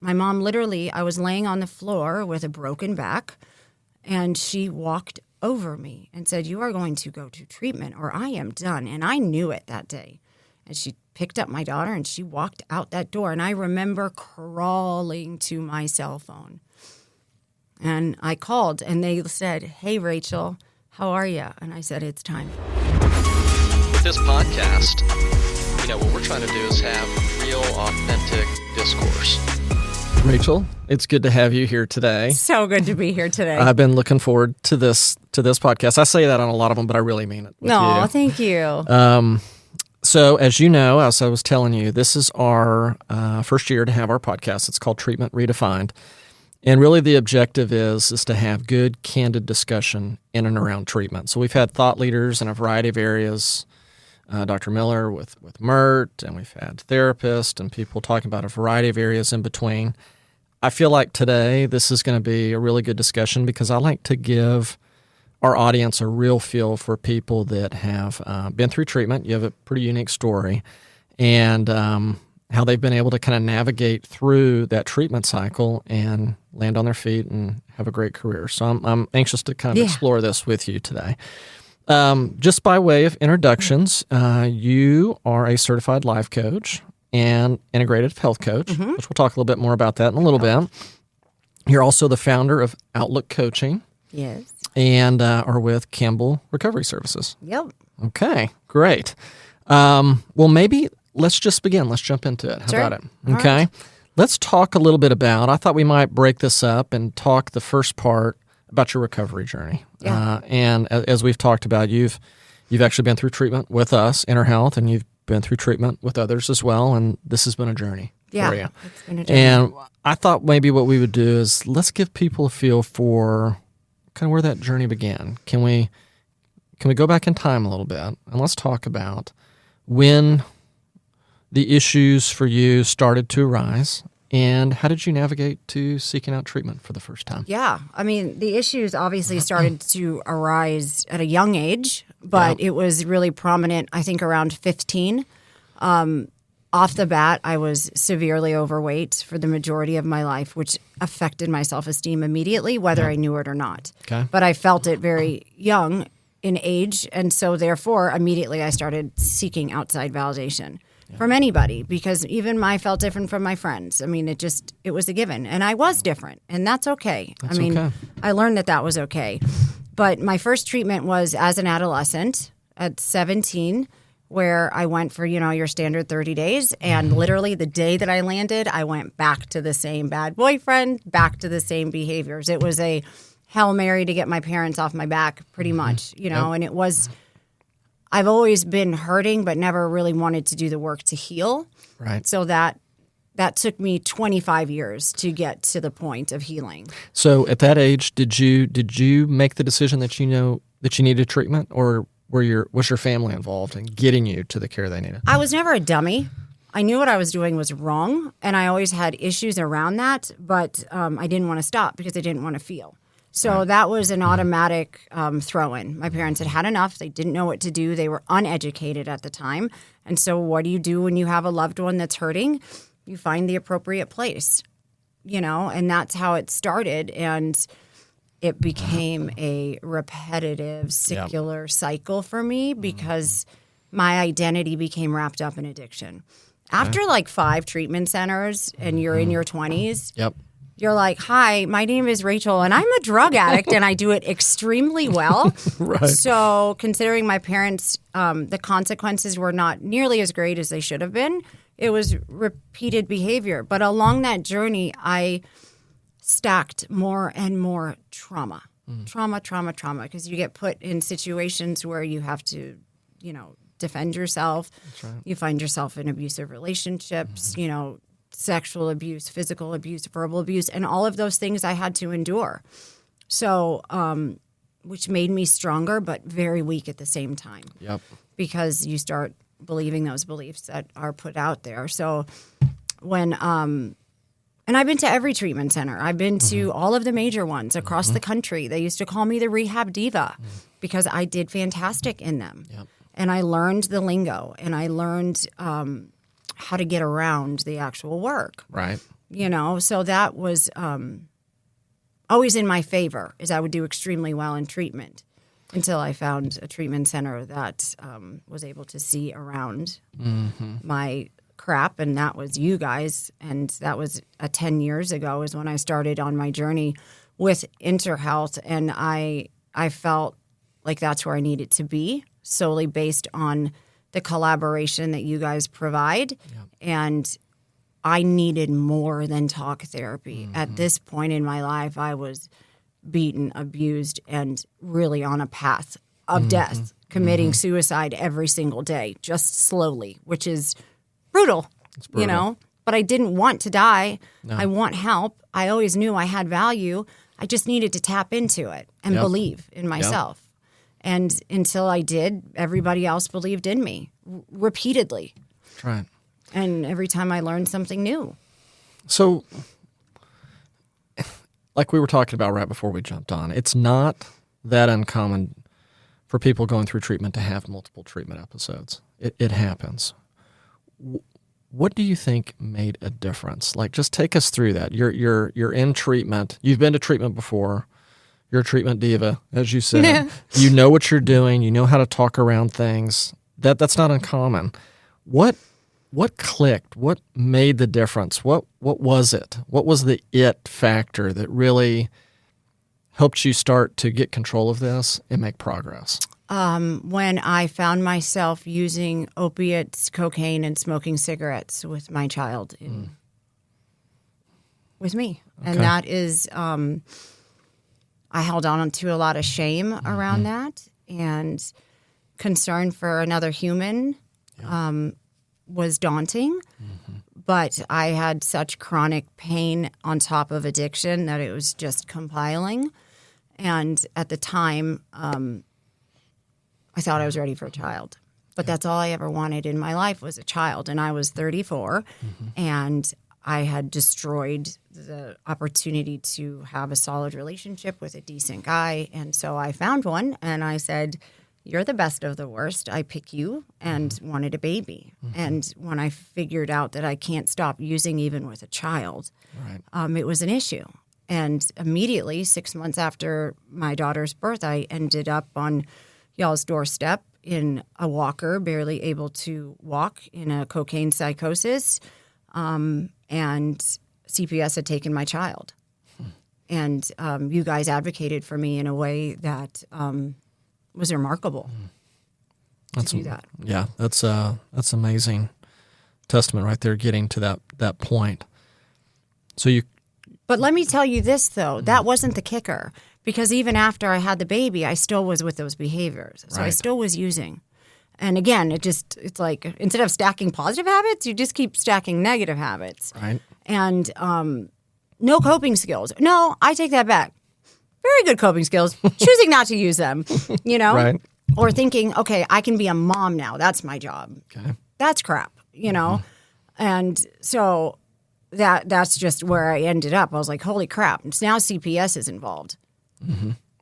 my mom literally, I was laying on the floor with a broken back, and she walked over me and said, "You are going to go to treatment or I am done." And I knew it that day. And she picked up my daughter and she walked out that door. And I remember crawling to my cell phone. And I called and they said, "Hey, Rachel, how are you?" And I said, "It's time." With this podcast, what we're trying to do is have real, authentic discourse. Rachel, it's good to have you here today. So good to be here today. I've been looking forward to this podcast. I say that on a lot of them, but I really mean it. No, thank you. So as you know, as I was telling you, this is our first year to have our podcast. It's called Treatment Redefined. And really the objective is to have good, candid discussion in and around treatment. So we've had thought leaders in a variety of areas, Dr. Miller with MERT, and we've had therapists and people talking about a variety of areas in between. I feel like today this is going to be a really good discussion because I like to give our audience a real feel for people that have been through treatment. You have a pretty unique story, and how they've been able to kind of navigate through that treatment cycle and land on their feet and have a great career. So I'm anxious to kind of explore this with you today. Just by way of introductions, you are a certified life coach and integrative health coach, which we'll talk a little bit more about that in a little bit. You're also the founder of Outlook Coaching. Yes. And are with Campbell Recovery Services. Yep. Okay, great. Well, maybe let's just begin. Let's jump into it. How about it? Okay. Right. Let's talk a little bit about, I thought we might break this up and talk the first part about your recovery journey. Yeah. And as we've talked about, you've actually been through treatment with us, Inner Health, and you've been through treatment with others as well, and this has been a journey for you. It's been a journey. And I thought maybe what we would do is let's give people a feel for kind of where that journey began. Can we go back in time a little bit, and let's talk about when the issues for you started to arise, and how did you navigate to seeking out treatment for the first time? Yeah. I mean, the issues obviously started to arise at a young age, but it was really prominent, I think, around 15. Off the bat, I was severely overweight for the majority of my life, which affected my self-esteem immediately, whether I knew it or not. Okay. But I felt it very young in age, and so therefore, immediately I started seeking outside validation from anybody, because even I felt different from my friends. I mean, it was a given, and I was different, and that's okay. I learned that was okay. But my first treatment was as an adolescent at 17, where I went for, your standard 30 days. And literally the day that I landed, I went back to the same bad boyfriend, back to the same behaviors. It was a Hail Mary to get my parents off my back, pretty much, and it was, I've always been hurting, but never really wanted to do the work to heal. Right. So that took me 25 years to get to the point of healing. So at that age, did you make the decision that you needed treatment, or was your family involved in getting you to the care they needed? I was never a dummy. I knew what I was doing was wrong, and I always had issues around that, but I didn't want to stop because I didn't want to feel. So that was an automatic throw-in. My parents had had enough. They didn't know what to do. They were uneducated at the time. And so what do you do when you have a loved one that's hurting? You find the appropriate place, and that's how it started. And it became a repetitive, secular cycle for me because my identity became wrapped up in addiction. After like 5 treatment centers and you're in your 20s, you're like, "Hi, my name is Rachel and I'm a drug addict and I do it extremely well." Right. So considering my parents, the consequences were not nearly as great as they should have been. It was repeated behavior. But along that journey, I stacked more and more trauma, because you get put in situations where you have to, defend yourself. That's right. You find yourself in abusive relationships, sexual abuse, physical abuse, verbal abuse, and all of those things I had to endure. So, which made me stronger, but very weak at the same time. Yep. Because you start believing those beliefs that are put out there. So when, and I've been to every treatment center. I've been to all of the major ones across the country. They used to call me the rehab diva because I did fantastic in them. Yep. And I learned the lingo, and I learned how to get around the actual work. Right. So that was always in my favor, is I would do extremely well in treatment until I found a treatment center that was able to see around my crap, and that was you guys. And that was 10 years ago is when I started on my journey with InterHealth, and I felt like that's where I needed to be, solely based on the collaboration that you guys provide. Yep. And I needed more than talk therapy. At this point in my life, I was beaten, abused, and really on a path of death, committing suicide every single day, just slowly, which is brutal, It's brutal. But I didn't want to die. No. I want help. I always knew I had value. I just needed to tap into it and believe in myself. And until I did, everybody else believed in me repeatedly. That's right. And every time I learned something new. So, like we were talking about right before we jumped on, it's not that uncommon for people going through treatment to have multiple treatment episodes. It happens. What do you think made a difference? Like, just take us through that. You're in treatment. You've been to treatment before. You're a treatment diva, as you said. You know what you're doing. You know how to talk around things. That's not uncommon. What clicked? What made the difference? What was it? What was the it factor that really helped you start to get control of this and make progress? When I found myself using opiates, cocaine, and smoking cigarettes with my child, with me. Okay. And that is, I held on to a lot of shame around that, and concern for another human was daunting. But I had such chronic pain on top of addiction that it was just compiling. And at the time, I thought I was ready for a child. But that's all I ever wanted in my life was a child. And I was 34, and I had destroyed the opportunity to have a solid relationship with a decent guy. And so I found one, and I said, "You're the best of the worst. I pick you," and wanted a baby. And when I figured out that I can't stop using even with a child, it was an issue. And immediately, 6 months after my daughter's birth, I ended up on y'all's doorstep in a walker, barely able to walk, in a cocaine psychosis. And CPS had taken my child. And you guys advocated for me in a way that was remarkable to do that. Yeah, that's amazing testament right there, getting to that point. So you. But let me tell you this, though. That wasn't the kicker. Because even after I had the baby, I still was with those behaviors. So I still was using. And again, it's like, instead of stacking positive habits, you just keep stacking negative habits. Right. And no coping skills. No, I take that back. Very good coping skills. Choosing not to use them, Right. Or thinking, okay, I can be a mom now. That's my job. Okay. That's crap, And so that's just where I ended up. I was like, holy crap. Now CPS is involved.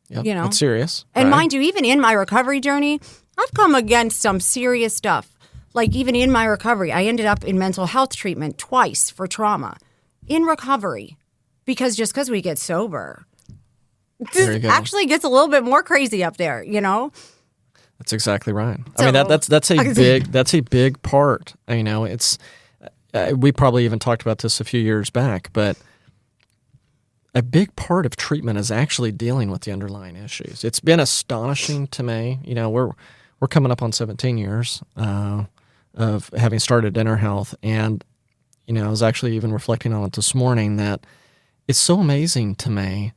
Yep. That's serious. And mind you, even in my recovery journey, I've come against some serious stuff. Like, even in my recovery, I ended up in mental health treatment twice for trauma in recovery, because we get sober, it actually gets a little bit more crazy up there, That's exactly right. So, I mean, that's a big part. It's we probably even talked about this a few years back, but a big part of treatment is actually dealing with the underlying issues. It's been astonishing to me. We're coming up on 17 years of having started InterHealth, and I was actually even reflecting on it this morning, that it's so amazing to me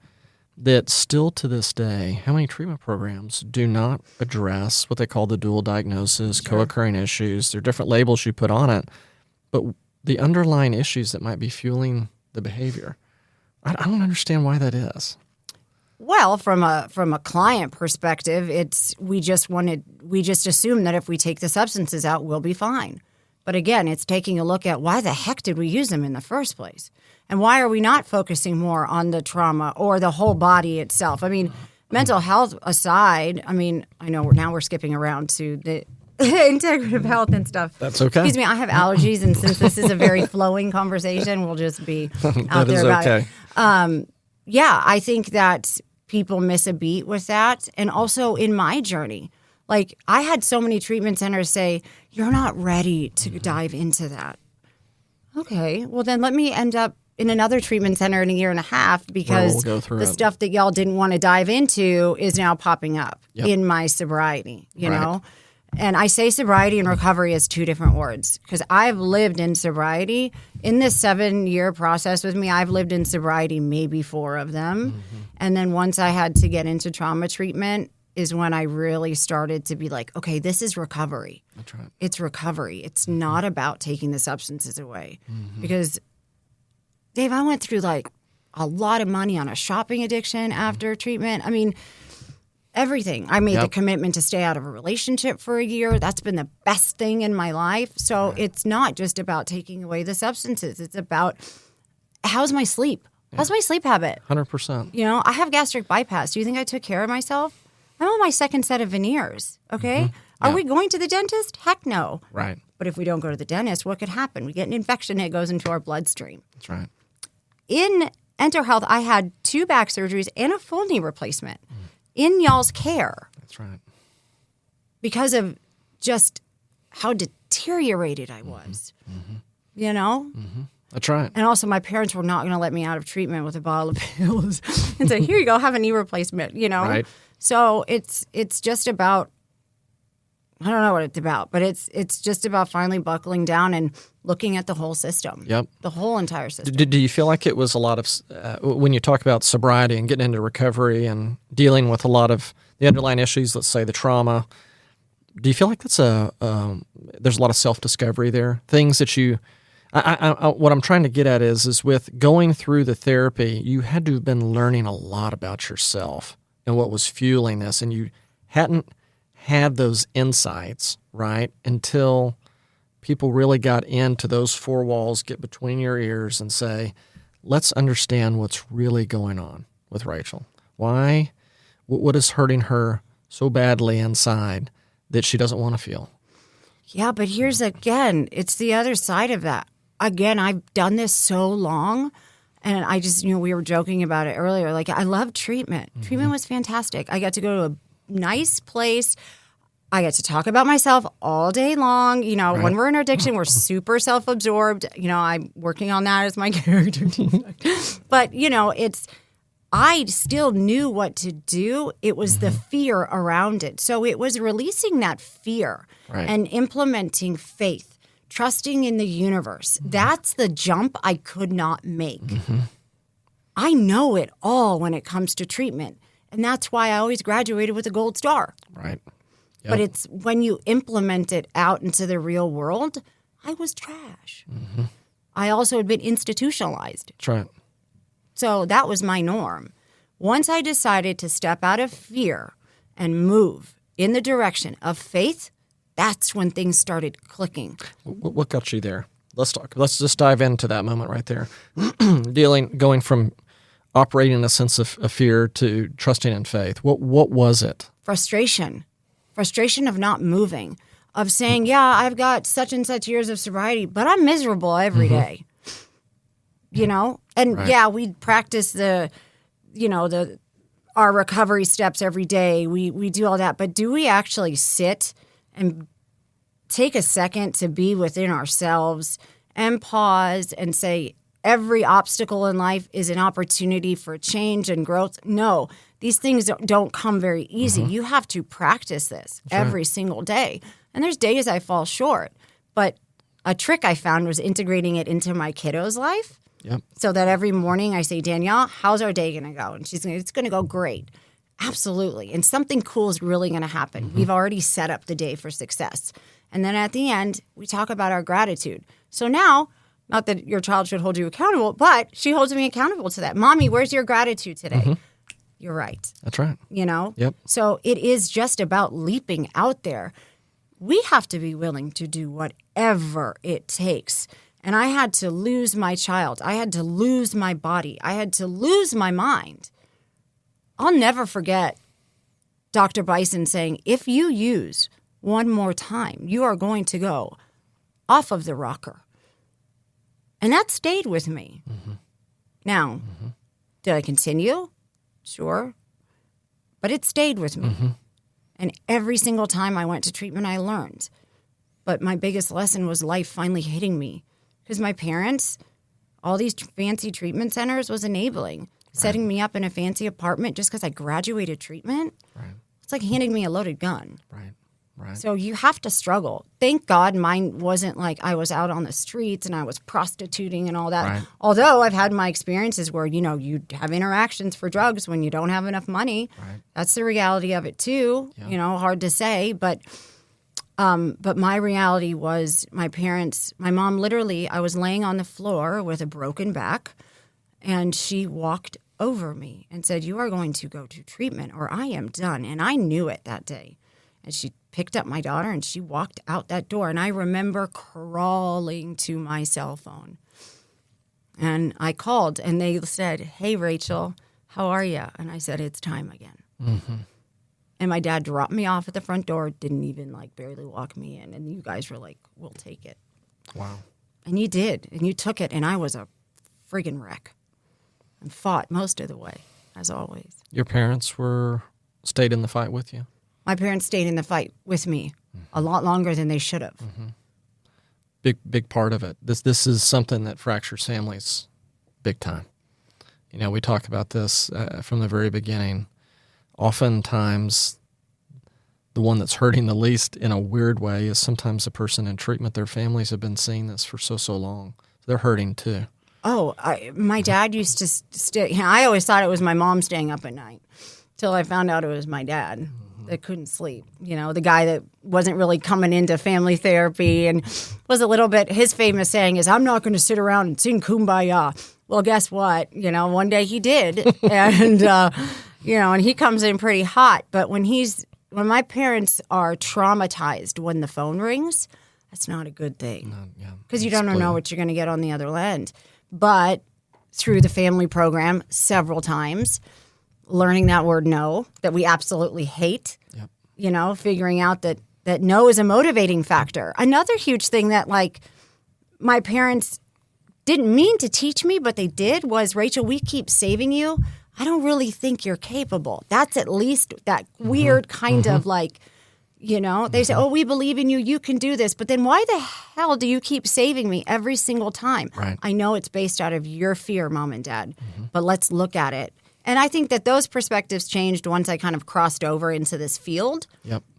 that still to this day, how many treatment programs do not address what they call the dual diagnosis, co-occurring issues. There are different labels you put on it, but the underlying issues that might be fueling the behavior. I don't understand why that is. Well, from a client perspective, we just assume that if we take the substances out, we'll be fine. But again, it's taking a look at, why the heck did we use them in the first place? And why are we not focusing more on the trauma or the whole body itself? I mean, mental health aside, I know now we're skipping around to integrative health and stuff. That's okay. Excuse me, I have allergies, and since this is a very flowing conversation, we'll just be out there about it. Yeah, I think that people miss a beat with that. And also in my journey, like I had so many treatment centers say, you're not ready to dive into that. Okay, well then let me end up in another treatment center in a year and a half because the stuff that y'all didn't want to dive into is now popping up in my sobriety, you know? And I say sobriety and recovery as two different words because I've lived in sobriety. In this 7-year process with me, I've lived in sobriety maybe 4 of them. Mm-hmm. And then once I had to get into trauma treatment is when I really started to be like, okay, this is recovery. That's right. It's recovery. It's not about taking the substances away. Mm-hmm. Because, Dave, I went through like a lot of money on a shopping addiction after treatment. I mean, everything. I made the commitment to stay out of a relationship for a year. That's been the best thing in my life. So it's not just about taking away the substances. It's about how's my sleep? How's my sleep habit? 100%. You know, I have gastric bypass. Do you think I took care of myself? I'm on my 2nd set of veneers, okay? Mm-hmm. Are we going to the dentist? Heck no. Right. But if we don't go to the dentist, what could happen? We get an infection, it goes into our bloodstream. That's right. In Enter Health, I had 2 back surgeries and a full knee replacement. In y'all's care. That's right. Because of just how deteriorated I was. Mm-hmm. You know? Mm-hmm. That's right. And also my parents were not going to let me out of treatment with a bottle of pills and say, here you go, have a knee replacement, you know? Right. So it's just about, I don't know what it's about, but it's just about finally buckling down and looking at the whole system. Yep. The whole entire system. Do you feel like it was a lot of, when you talk about sobriety and getting into recovery and dealing with a lot of the underlying issues, let's say the trauma, do you feel like that's there's a lot of self-discovery there? Things that you, what I'm trying to get at is with going through the therapy, you had to have been learning a lot about yourself and what was fueling this, and you hadn't had those insights, right, until people really got into those 4 walls, get between your ears and say, let's understand what's really going on with Rachel. Why? What is hurting her so badly inside that she doesn't want to feel? Yeah, but here's again, it's the other side of that. Again, I've done this so long, and I just, we were joking about it earlier. Like, I love treatment. Mm-hmm. Treatment was fantastic. I got to go to a nice place. I get to talk about myself all day long. You know, when we're in addiction, we're super self-absorbed. You know, I'm working on that as my character. But, I still knew what to do. It was the fear around it. So it was releasing that fear and implementing faith, trusting in the universe. That's the jump I could not make. Mm-hmm. I know it all when it comes to treatment. And that's why I always graduated with a gold star. Right. Yep. But it's when you implement it out into the real world, I was trash. Mm-hmm. I also had been institutionalized. That's right. So that was my norm. Once I decided to step out of fear and move in the direction of faith, that's when things started clicking. What got you there? Let's talk. Let's just dive into that moment right there. Going from operating in a sense of fear to trusting in faith. What was it? Frustration of not moving, of saying, yeah, I've got such and such years of sobriety, but I'm miserable every day. You know? And we practice our recovery steps every day. We do all that. But do we actually sit and take a second to be within ourselves and pause and say, every obstacle in life is an opportunity for change and growth? No, these things don't come very easy. You have to practice this every single day. And there's days I fall short. But a trick I found was integrating it into my kiddo's life. Yep. So that every morning I say, Danielle, how's our day going to go? And it's going to go great. Absolutely. And something cool is really going to happen. We've already set up the day for success. And then at the end, we talk about our gratitude. So now, not that your child should hold you accountable, but she holds me accountable to that. Mommy, where's your gratitude today? You're right. That's right. Yep. So it is just about leaping out there. We have to be willing to do whatever it takes. And I had to lose my child. I had to lose my body. I had to lose my mind. I'll never forget Dr. Bison saying, if you use one more time. You are going to go off of the rocker. And that stayed with me. Now, did I continue? Sure. But it stayed with me. And every single time I went to treatment, I learned. But my biggest lesson was life finally hitting me. Because my parents, all these fancy treatment centers was enabling. Setting me up in a fancy apartment just because I graduated treatment. It's like handing me a loaded gun. So you have to struggle. Thank God mine wasn't like I was out on the streets and I was prostituting and all that. Although I've had my experiences where, you know, you have interactions for drugs when you don't have enough money. That's the reality of it too. You know, hard to say. But my reality was my parents, my mom literally, I was laying on the floor with a broken back and she walked over me and said, "You are going to go to treatment or I am done." And I knew it that day. And she picked up my daughter and she walked out that door. And I remember crawling to my cell phone. And I called and they said, "Hey, Rachel, how are you?" And I said, "It's time again." And my dad dropped me off at the front door, didn't even like barely walk me in. And you guys were like, "We'll take it." Wow. And you did. And you took it. And I was a friggin' wreck and fought most of the way, as always. Your parents stayed in the fight with you? My parents stayed in the fight with me a lot longer than they should have. Big part of it. This is something that fractures families big time. You know, we talk about this from the very beginning. Oftentimes, the one that's hurting the least in a weird way is sometimes the person in treatment. Their families have been seeing this for so long. They're hurting too. Oh, my dad used to stay. I always thought it was my mom staying up at night till I found out it was my dad that couldn't sleep. You know, the guy that wasn't really coming into family therapy and was a little bit, his famous saying is, "I'm not going to sit around and sing Kumbaya." Well, guess what? You know, one day he did. And, you know, and he comes in pretty hot. But when my parents are traumatized when the phone rings, that's not a good thing. Because you don't know what you're going to get on the other end. But through the family program several times, learning that word no, that we absolutely hate, you know, figuring out that no is a motivating factor. Another huge thing that, like, my parents didn't mean to teach me, but they did, was, "Rachel, we keep saving you. I don't really think you're capable." That's at least that weird kind of like, you know, they say, "Oh, we believe in you. You can do this." But then why the hell do you keep saving me every single time? I know it's based out of your fear, Mom and Dad, but let's look at it. And I think that those perspectives changed once I kind of crossed over into this field,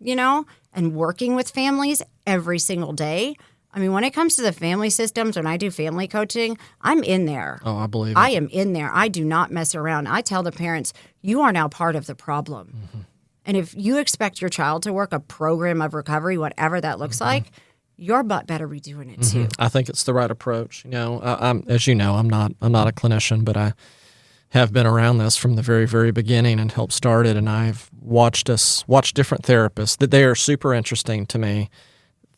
you know, and working with families every single day. I mean, when it comes to the family systems, when I do family coaching, I'm in there. Oh, I believe it. I am in there. I do not mess around. I tell the parents, you are now part of the problem. And if you expect your child to work a program of recovery, whatever that looks like, your butt better be doing it too. I think it's the right approach. You know, as you know, I'm not a clinician, but I have been around this from the very, very beginning and helped start it. And I've watched different therapists that they are super interesting to me.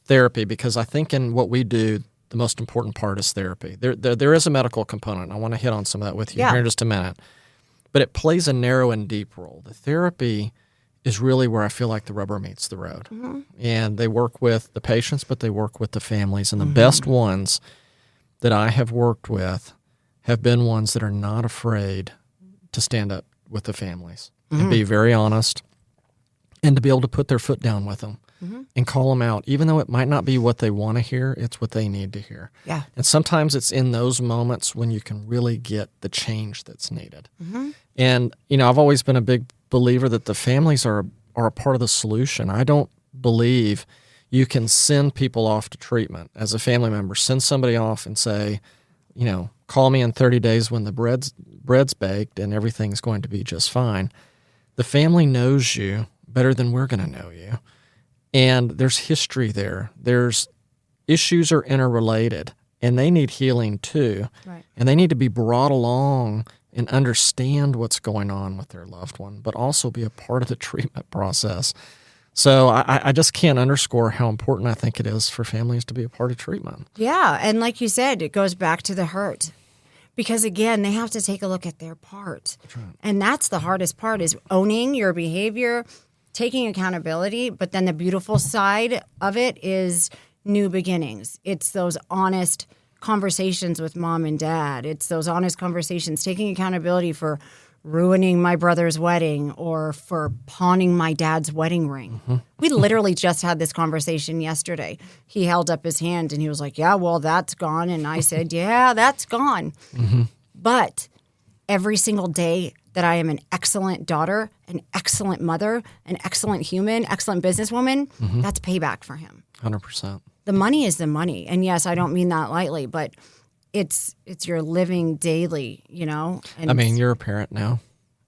Therapy, because I think in what we do, the most important part is therapy. There is a medical component. I want to hit on some of that with you here in just a minute. But it plays a narrow and deep role. The therapy is really where I feel like the rubber meets the road. And they work with the patients, but they work with the families. And the best ones that I have worked with have been ones that are not afraid to stand up with the families and be very honest and to be able to put their foot down with them. And call them out. Even though it might not be what they want to hear, it's what they need to hear. And sometimes it's in those moments when you can really get the change that's needed. And, you know, I've always been a big believer that the families are a part of the solution. I don't believe you can send people off to treatment as a family member, send somebody off and say, you know, call me in 30 days when the bread's baked and everything's going to be just fine. The family knows you better than we're going to know you. And there's history there. There's issues are interrelated, and they need healing too. And they need to be brought along and understand what's going on with their loved one, but also be a part of the treatment process. So I just can't underscore how important I think it is for families to be a part of treatment. Yeah, and like you said, it goes back to the hurt. Because, again, they have to take a look at their part. And that's the hardest part, is owning your behavior, taking accountability, but then the beautiful side of it is new beginnings. It's those honest conversations with mom and dad. It's those honest conversations, taking accountability for ruining my brother's wedding or for pawning my dad's wedding ring. We literally just had this conversation yesterday. He held up his hand and he was like, yeah, well, that's gone. And I said, yeah, that's gone. But every single day that I am an excellent daughter, an excellent mother, an excellent human, excellent businesswoman, that's payback for him. 100%. The money is the money. And yes, I don't mean that lightly, but it's your living daily, you know? And I mean, you're a parent now.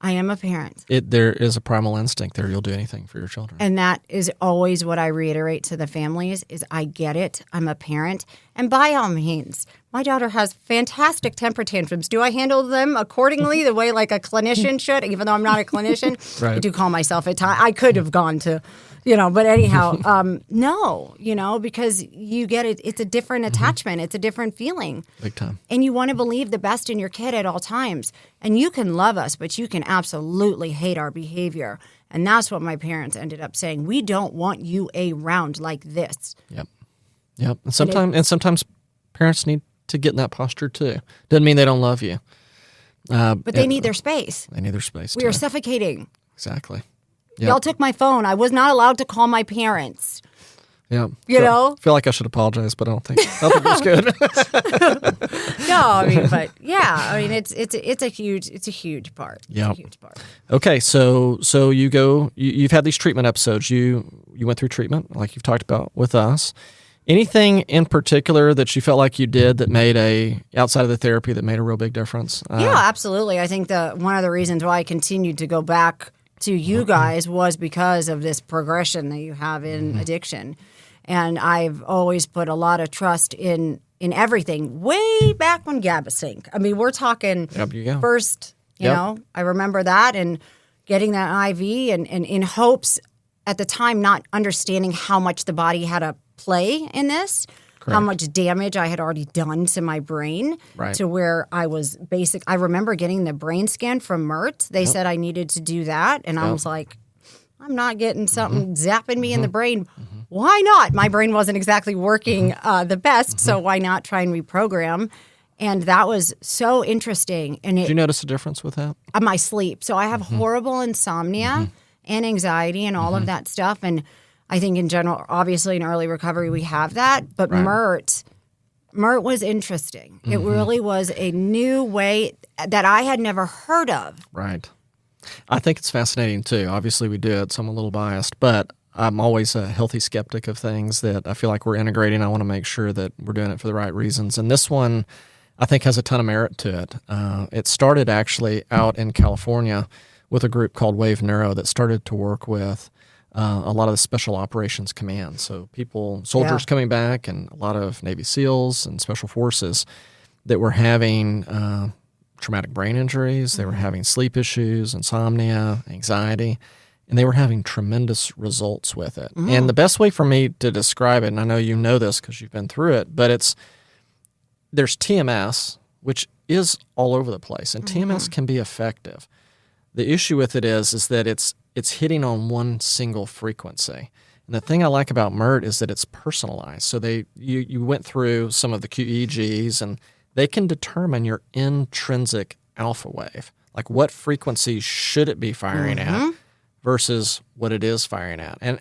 I am a parent. There is a primal instinct there. You'll do anything for your children. And that is always what I reiterate to the families is I get it. I'm a parent. And by all means, my daughter has fantastic temper tantrums. Do I handle them accordingly the way like a clinician should? Even though I'm not a clinician, Right. I do call myself at times. I could have gone to, but anyhow, no, because you get it. It's a different attachment. It's a different feeling. Big time. And you want to believe the best in your kid at all times. And you can love us, but you can absolutely hate our behavior. And that's what my parents ended up saying. We don't want you around like this. Yep. And sometimes parents need to get in that posture too. Doesn't mean they don't love you. But they need their space. They need their space We too. are suffocating. Exactly. Yep. Y'all took my phone. I was not allowed to call my parents. Yeah. know? Feel like I should apologize, but I don't think it was good. No, I mean, but yeah, I mean, it's a huge part. Yep. It's a huge part. Okay, so you've had these treatment episodes. You went through treatment, like you've talked about with us. Anything in particular that you felt like you did that made outside of the therapy that made a real big difference? Yeah, absolutely. I think one of the reasons why I continued to go back to you guys was because of this progression that you have in addiction. And I've always put a lot of trust in everything. Way back when Gabasink. I mean, we're talking first, I remember that and getting that IV and in hopes at the time not understanding how much the body had a play in this. Correct. How much damage I had already done to my brain to where I was I remember getting the brain scan from Mert. They said I needed to do that. And I was like, I'm not getting something zapping me in the brain. Why not? My brain wasn't exactly working the best. So why not try and reprogram? And that was so interesting. And Did you notice a difference with that? My sleep. So I have horrible insomnia and anxiety and all of that stuff. And I think in general, obviously in early recovery, we have that. But Mert was interesting. It really was a new way that I had never heard of. Right. I think it's fascinating too. Obviously we did, so I'm a little biased, but I'm always a healthy skeptic of things that I feel like we're integrating. I want to make sure that we're doing it for the right reasons. And this one, I think, has a ton of merit to it. It started actually out in California with a group called Wave Neuro that started to work with a lot of the Special Operations Command. So soldiers coming back and a lot of Navy SEALs and Special Forces that were having traumatic brain injuries. They were having sleep issues, insomnia, anxiety, and they were having tremendous results with it. And the best way for me to describe it, and I know you know this because you've been through it, but there's TMS, which is all over the place, and TMS can be effective. The issue with it is that it's hitting on one single frequency. And the thing I like about MERT is that it's personalized. So you went through some of the QEEGs, and they can determine your intrinsic alpha wave. Like what frequency should it be firing at versus what it is firing at. And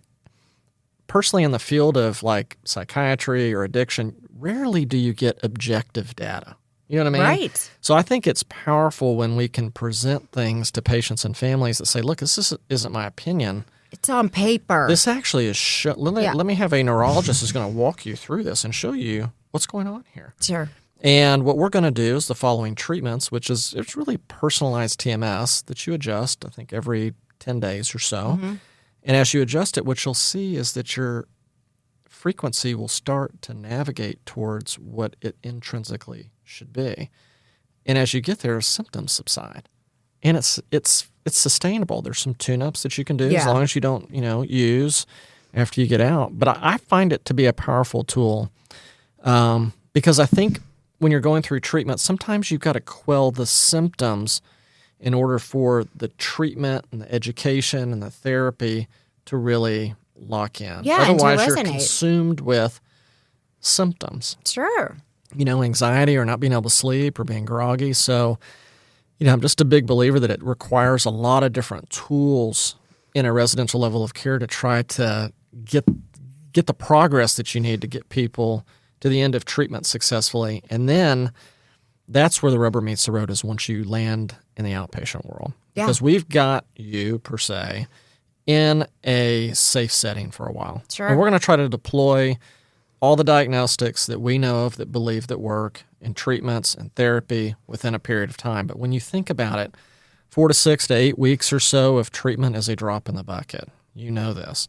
personally in the field of like psychiatry or addiction, rarely do you get objective data. You know what I mean? Right. So I think it's powerful when we can present things to patients and families that say, look, this isn't my opinion. It's on paper. This actually is let me have a neurologist who's going to walk you through this and show you what's going on here. Sure. And what we're going to do is the following treatments, which is it's really personalized TMS that you adjust, I think, every 10 days or so. And as you adjust it, what you'll see is that your frequency will start to navigate towards what it intrinsically should be. And as you get there, symptoms subside. And it's sustainable. There's some tune-ups that you can do as long as you don't, use after you get out. But I find it to be a powerful tool because I think when you're going through treatment, sometimes you've got to quell the symptoms in order for the treatment and the education and the therapy to really lock in. Yeah, and to otherwise you're resonate. consumed with symptoms. Sure. Anxiety or not being able to sleep or being groggy. So, I'm just a big believer that it requires a lot of different tools in a residential level of care to try to get the progress that you need to get people to the end of treatment successfully. And then that's where the rubber meets the road, is once you land in the outpatient world. Yeah. Because we've got you, per se, in a safe setting for a while. Sure. And we're going to try to deploy all the diagnostics that we know of that believe that work in treatments and therapy within a period of time. But when you think about it, 4 to 6 to 8 weeks or so of treatment is a drop in the bucket. You know this.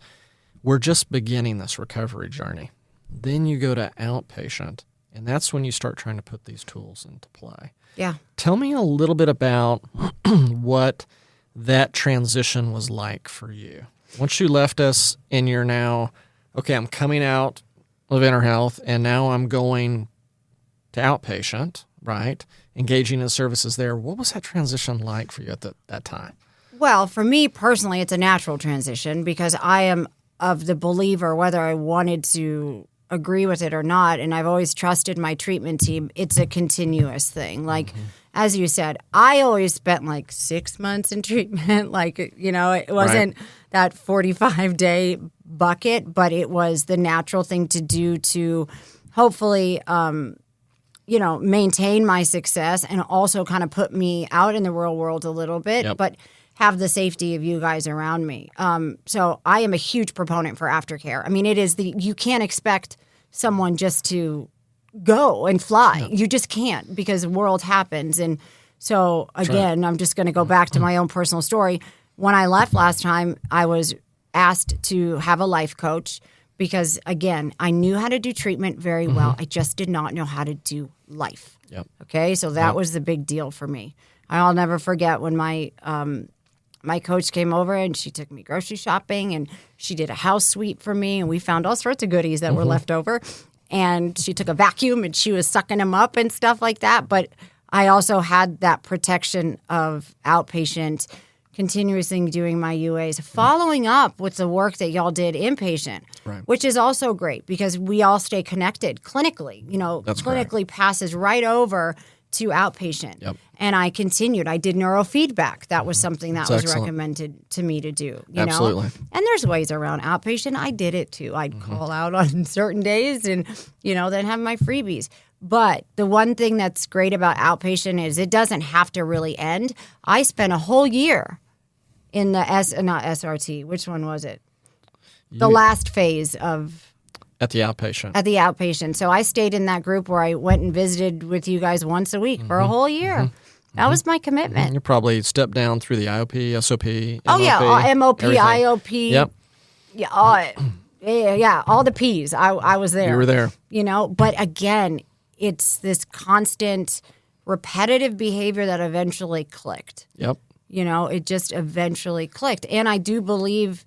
We're just beginning this recovery journey. Then you go to outpatient, and that's when you start trying to put these tools into play. Yeah. Tell me a little bit about what that transition was like for you. Once you left us and you're now, okay, I'm coming out of InterHealth and now I'm going to outpatient, right? Engaging in services there. What was that transition like for you at that time? Well, for me personally, it's a natural transition because I am of the believer, whether I wanted to agree with it or not, and I've always trusted my treatment team, it's a continuous thing. Like, as you said, I always spent like 6 months in treatment. It wasn't that 45-day bucket, but it was the natural thing to do to hopefully, maintain my success and also kind of put me out in the real world a little bit, but have the safety of you guys around me. So I am a huge proponent for aftercare. I mean, you can't expect someone just to go and fly. No. You just can't, because the world happens. And so again, I'm just going to go back to my own personal story. When I left last time, I was asked to have a life coach because, again, I knew how to do treatment very well. I just did not know how to do life. Yep. Okay, so that was the big deal for me. I'll never forget when my coach came over and she took me grocery shopping and she did a house sweep for me and we found all sorts of goodies that were left over. And she took a vacuum and she was sucking them up and stuff like that. But I also had that protection of outpatient, continuously doing my UAs, following up with the work that y'all did inpatient, which is also great because we all stay connected clinically. That's clinically correct. Passes right over to outpatient. Yep. And I continued. I did neurofeedback. That was something that was excellent. recommended to me to do. Absolutely. And there's ways around outpatient. I did it too. I'd call out on certain days and, then have my freebies. But the one thing that's great about outpatient is it doesn't have to really end. I spent a whole year in the not SRT. Which one was it? The last phase of... At the outpatient. At the outpatient. So I stayed in that group where I went and visited with you guys once a week for a whole year. That was my commitment. You probably stepped down through the IOP, SOP, MOP. Oh, yeah. MOP, everything. IOP. Yep. Yeah, all the P's. I was there. You were there. But again, it's this constant repetitive behavior that eventually clicked. Yep. It just eventually clicked. And I do believe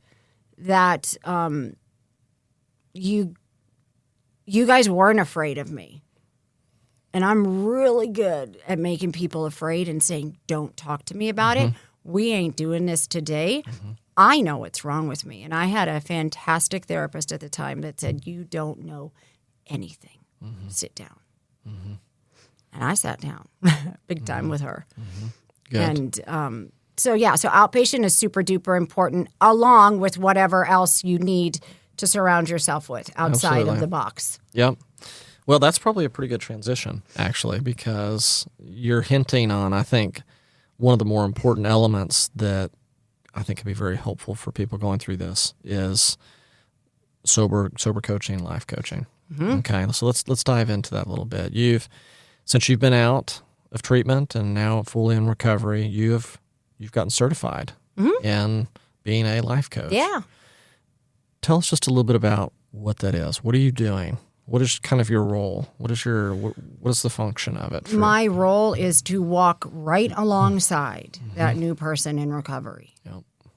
that you guys weren't afraid of me. And I'm really good at making people afraid and saying, don't talk to me about it. We ain't doing this today. I know what's wrong with me. And I had a fantastic therapist at the time that said, you don't know anything. Sit down. And I sat down big time with her. Good. And so outpatient is super duper important along with whatever else you need to surround yourself with outside of the box. Yep. Well, that's probably a pretty good transition, actually, because you're hinting on, I think, one of the more important elements that I think can be very helpful for people going through this is sober coaching, life coaching. Okay, so let's dive into that a little bit. Since you've been out of treatment and now fully in recovery, you've gotten certified in being a life coach. Yeah. Tell us just a little bit about what that is. What are you doing? What is kind of your role? What is the function of it? My role is to walk right alongside that new person in recovery,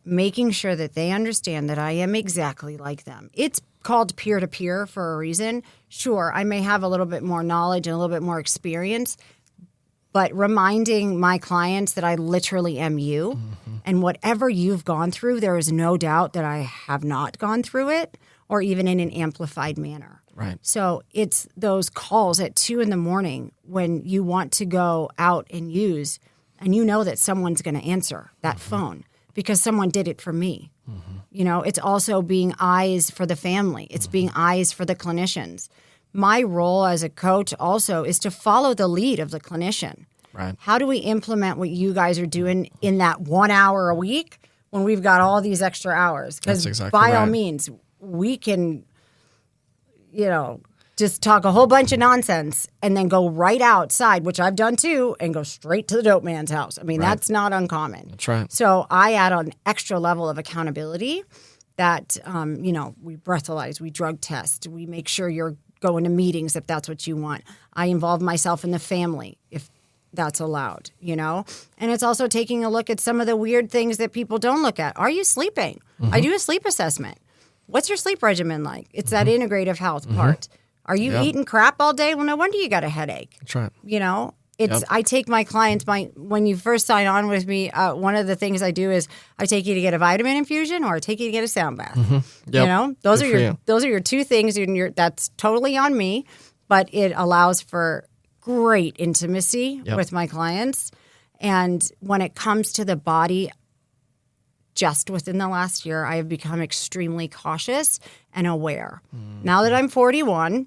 making sure that they understand that I am exactly like them. It's called peer-to-peer for a reason. Sure, I may have a little bit more knowledge and a little bit more experience, but reminding my clients that I literally am you And whatever you've gone through, there is no doubt that I have not gone through it, or even in an amplified manner. Right. So it's those calls at 2 a.m. when you want to go out and use, and you know that someone's going to answer that phone because someone did it for me. You know, it's also being eyes for the family. It's being eyes for the clinicians. My role as a coach also is to follow the lead of the clinician. Right. How do we implement what you guys are doing in that 1 hour a week when we've got all these extra hours? Because exactly by all right. means, we can, just talk a whole bunch of nonsense and then go right outside, which I've done too, and go straight to the dope man's house. I mean, that's not uncommon. That's right. So I add an extra level of accountability that, we breathalyze, we drug test, we make sure you're going to meetings if that's what you want. I involve myself in the family if that's allowed, And it's also taking a look at some of the weird things that people don't look at. Are you sleeping? I do a sleep assessment. What's your sleep regimen like? It's that integrative health part. Are you eating crap all day? Well, no wonder you got a headache. That's right. I take my clients, when you first sign on with me, one of the things I do is I take you to get a vitamin infusion or I take you to get a sound bath. Yep. Those are your two things, and that's totally on me, but it allows for great intimacy with my clients. And when it comes to the body, just within the last year, I have become extremely cautious and aware. Now that I'm 41,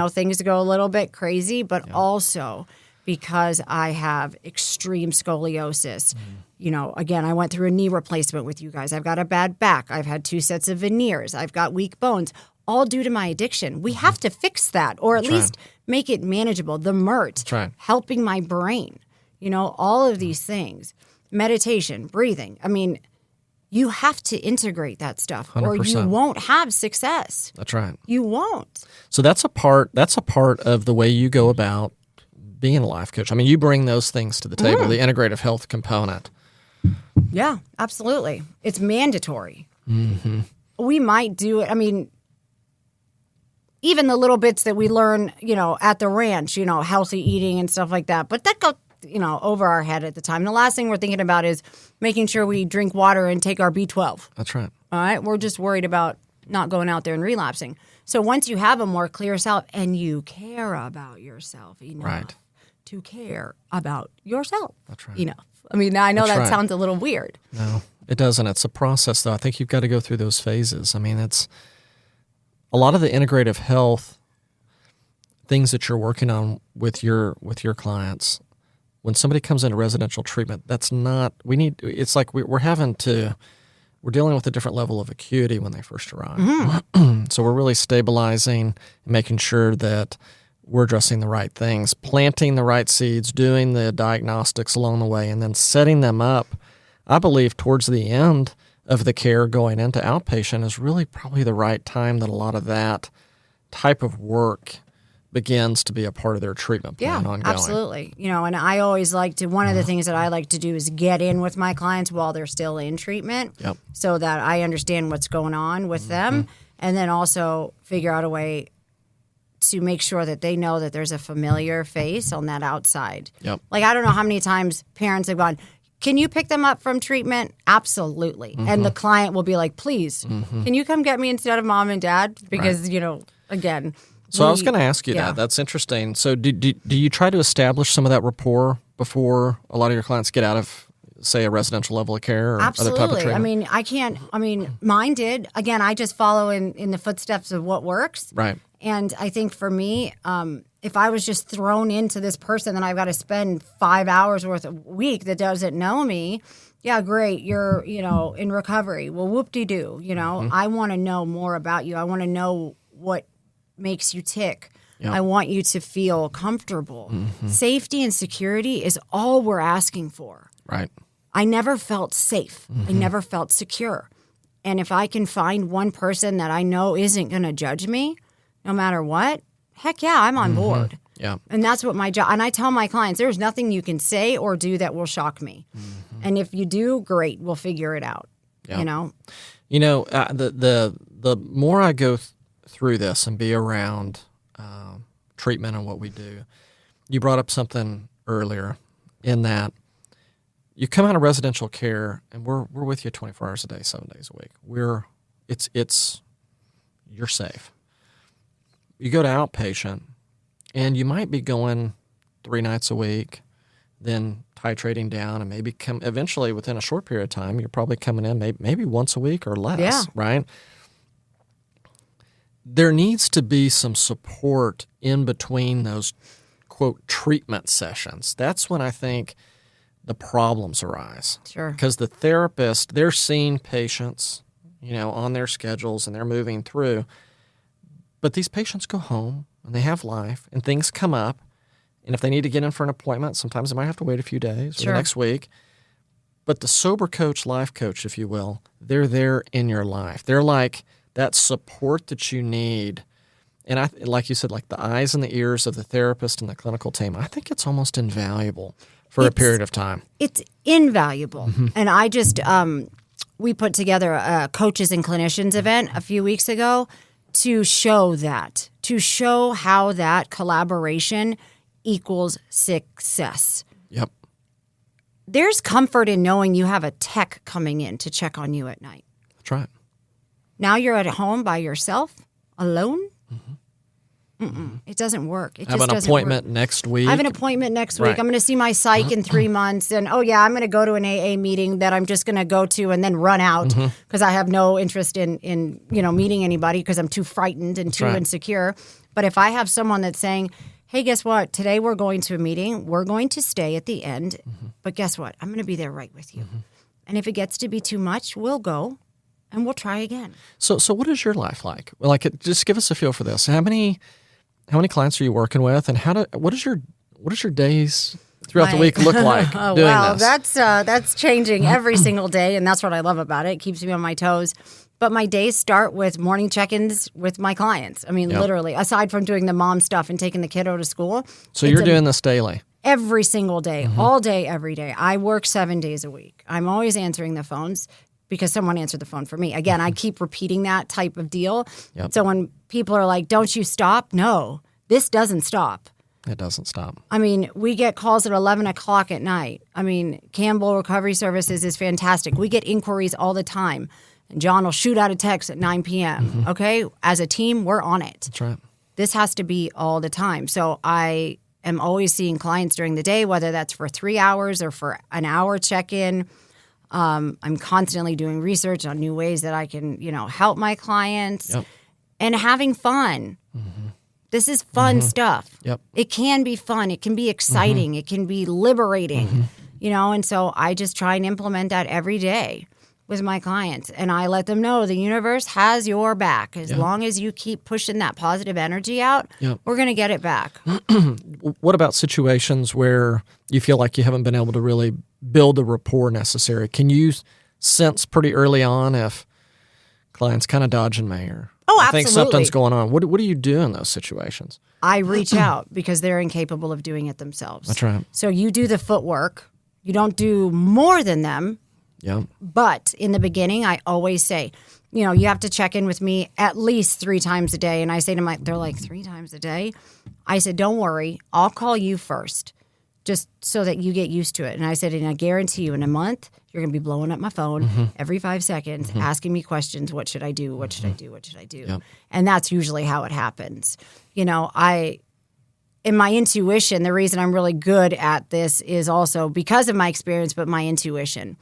things go a little bit crazy, but also because I have extreme scoliosis. Again, I went through a knee replacement with you guys. I've got a bad back. I've had 2 sets of veneers. I've got weak bones, all due to my addiction. We have to fix that, or at least make it manageable. The MERT, helping my brain, all of these things. Meditation, breathing. I mean, you have to integrate that stuff 100%. or you won't have success. That's right. You won't. So that's a part of the way you go about being a life coach. I mean, you bring those things to the table, the integrative health component. Yeah, absolutely. It's mandatory. We might do it. I mean, even the little bits that we learn, at the ranch, healthy eating and stuff like that. But that goes, over our head at the time. The last thing we're thinking about is making sure we drink water and take our B12. That's right. All right. We're just worried about not going out there and relapsing. So once you have a more clear self and you care about yourself enough to care about yourself enough. I mean, I know that sounds a little weird. No, it doesn't. It's a process, though. I think you've got to go through those phases. I mean, it's a lot of the integrative health things that you're working on with your clients. When somebody comes into residential treatment, it's like we're dealing with a different level of acuity when they first arrive. So we're really stabilizing and making sure that we're addressing the right things, planting the right seeds, doing the diagnostics along the way, and then setting them up. I believe towards the end of the care going into outpatient is really probably the right time that a lot of that type of work begins to be a part of their treatment plan ongoing. Absolutely. And I always like to, one of the things that I like to do is get in with my clients while they're still in treatment so that I understand what's going on with them, and then also figure out a way to make sure that they know that there's a familiar face on that outside. Like, I don't know how many times parents have gone, can you pick them up from treatment? Absolutely. And the client will be like, please, can you come get me instead of mom and dad? Because, again. So I was going to ask you that. That's interesting. So do you try to establish some of that rapport before a lot of your clients get out of, say, a residential level of care or Absolutely. other type of treatment? Mine did. Again, I just follow in the footsteps of what works. Right. And I think for me, if I was just thrown into this person that I've got to spend 5 hours worth a week that doesn't know me, yeah, great, you're, in recovery. Well, whoop-de-doo, I want to know more about you. I want to know what makes you tick. I want you to feel comfortable. Safety and security is all we're asking for. Right. I never felt safe. I never felt secure. And if I can find one person that I know isn't going to judge me, no matter what, heck yeah, I'm on board. Yeah. And that's what my job, and I tell my clients, there's nothing you can say or do that will shock me. And if you do, great, we'll figure it out. The more I go through this and be around treatment and what we do, you brought up something earlier in that you come out of residential care, and we're with you 24 hours a day, 7 days a week. You're safe. You go to outpatient, and you might be going 3 nights a week, then titrating down, and maybe eventually within a short period of time, you're probably coming in maybe once a week or less, right? There needs to be some support in between those, quote, treatment sessions. That's when I think the problems arise. Sure. Because the therapist, they're seeing patients, on their schedules, and they're moving through. But these patients go home, and they have life, and things come up. And if they need to get in for an appointment, sometimes they might have to wait a few days or the next week. But the sober coach, life coach, if you will, they're there in your life. They're like that support that you need. And like you said, like the eyes and the ears of the therapist and the clinical team, I think it's almost invaluable for a period of time. It's invaluable. And I just, we put together a coaches and clinicians event a few weeks ago to show how that collaboration equals success. Yep. There's comfort in knowing you have a tech coming in to check on you at night. That's right. Now you're at home by yourself, alone? It doesn't work. It I have just an doesn't appointment work. next week. I have an appointment next week. Right. I'm going to see my psych in 3 months. And, I'm going to go to an AA meeting that I'm just going to go to and then run out because I have no interest in meeting anybody because I'm too frightened and too insecure. But if I have someone that's saying, hey, guess what? Today we're going to a meeting. We're going to stay at the end. But guess what? I'm going to be there right with you. And if it gets to be too much, we'll go and we'll try again. So what is your life like? Just give us a feel for this. How many clients are you working with, and what does your days throughout the week look like doing this? That's changing every single day, and that's what I love about it. It keeps me on my toes. But my days start with morning check-ins with my clients. I mean, literally, aside from doing the mom stuff and taking the kiddo to school. So you're doing this daily? Every single day, all day, every day. I work 7 days a week. I'm always answering the phones because someone answered the phone for me. Again, I keep repeating that type of deal. Yep. So when people are like, don't you stop? No, this doesn't stop. It doesn't stop. I mean, we get calls at 11 o'clock at night. I mean, Campbell Recovery Services is fantastic. We get inquiries all the time. And John will shoot out a text at 9 p.m., okay? As a team, we're on it. That's right. This has to be all the time. So I am always seeing clients during the day, whether that's for 3 hours or for an hour check-in. I'm constantly doing research on new ways that I can, help my clients and having fun. This is fun stuff. Yep. It can be fun. It can be exciting. It can be liberating, and so I just try and implement that every day with my clients. And I let them know the universe has your back. As long as you keep pushing that positive energy out, we're going to get it back. What about situations where you feel like you haven't been able to really build the rapport necessary? Can you sense pretty early on if clients kind of dodging me or I think something's going on? What do you do in those situations? I reach out because they're incapable of doing it themselves. That's right. So you do the footwork. You don't do more than them. Yeah. But in the beginning, I always say, you have to check in with me at least 3 times a day. And I say to they're like, 3 times a day? I said, don't worry. I'll call you first just so that you get used to it. And I said, and I guarantee you in a month, you're going to be blowing up my phone every 5 seconds, asking me questions. What should I do? What should I do? What should I do? Yep. And that's usually how it happens. In my intuition, the reason I'm really good at this is also because of my experience, but my intuition.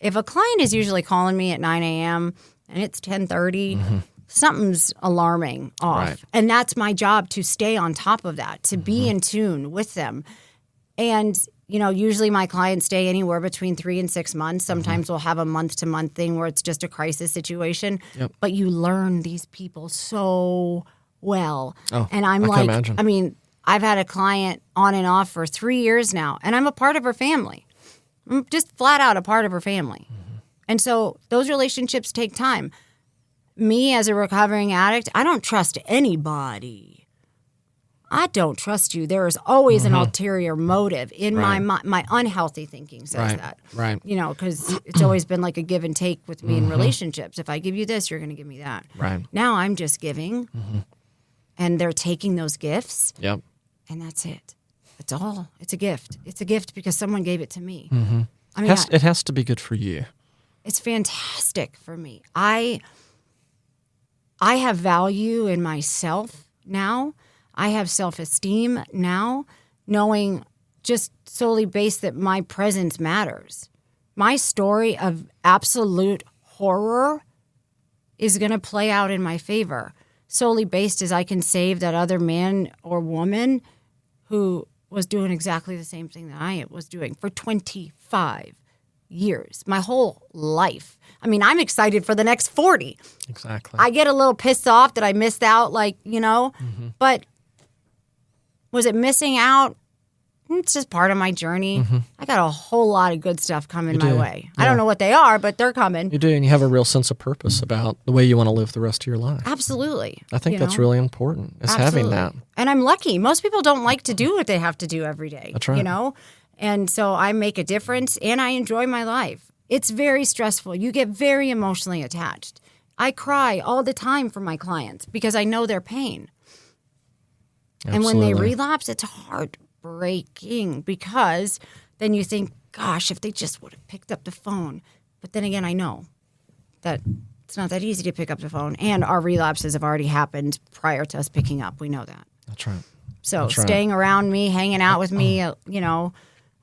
If a client is usually calling me at 9 a.m. and it's 10:30, something's alarming off. Right. And that's my job to stay on top of that, to be in tune with them. And, usually my clients stay anywhere between 3 and 6 months. Sometimes we'll have a month-to-month thing where it's just a crisis situation. Yep. But you learn these people so well. Oh, and I'm I can imagine. I've had a client on and off for 3 years now, and I'm a part of her family. I'm just flat out a part of her family. And so those relationships take time. Me as a recovering addict, I don't trust anybody. I don't trust you. There is always an ulterior motive in my unhealthy thinking says that. Right. Because it's always been like a give and take with me in relationships. If I give you this, you're going to give me that. Right. Now I'm just giving, and they're taking those gifts. Yep. And that's it. That's all. It's a gift. It's a gift because someone gave it to me. I mean, it has to be good for you. It's fantastic for me. I have value in myself now. I have self-esteem now, knowing just solely based that my presence matters. My story of absolute horror is going to play out in my favor, solely based as I can save that other man or woman who was doing exactly the same thing that I was doing for 25 years, my whole life. I mean, I'm excited for the next 40. Exactly. I get a little pissed off that I missed out, but was it missing out? It's just part of my journey. I got a whole lot of good stuff coming my way. I don't know what they are, but they're coming. You do, and you have a real sense of purpose about the way you want to live the rest of your life. Absolutely. I think that's really important, is having that. And I'm lucky. Most people don't like to do what they have to do every day. That's right. And so I make a difference, and I enjoy my life. It's very stressful. You get very emotionally attached. I cry all the time for my clients because I know their pain. Absolutely. And when they relapse, it's heartbreaking because then you think, gosh, if they just would have picked up the phone. But then again, I know that it's not that easy to pick up the phone. And our relapses have already happened prior to us picking up. We know that. That's right. So staying around me, hanging out with me,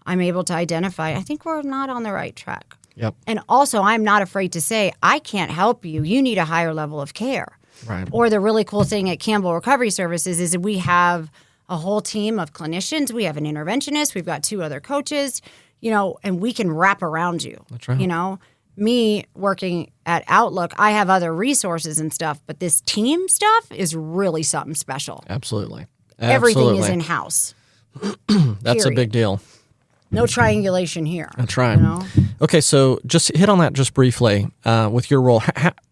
I'm able to identify, I think we're not on the right track. Yep. And also, I'm not afraid to say, I can't help you. You need a higher level of care. Right. Or the really cool thing at Campbell Recovery Services is that we have a whole team of clinicians. We have an interventionist. We've got 2 other coaches, and we can wrap around you. That's right. Me working at Outlook, I have other resources and stuff, but this team stuff is really something special. Absolutely. Everything is in-house. That's a big deal. No triangulation here. That's right. Okay, so just hit on that just briefly with your role.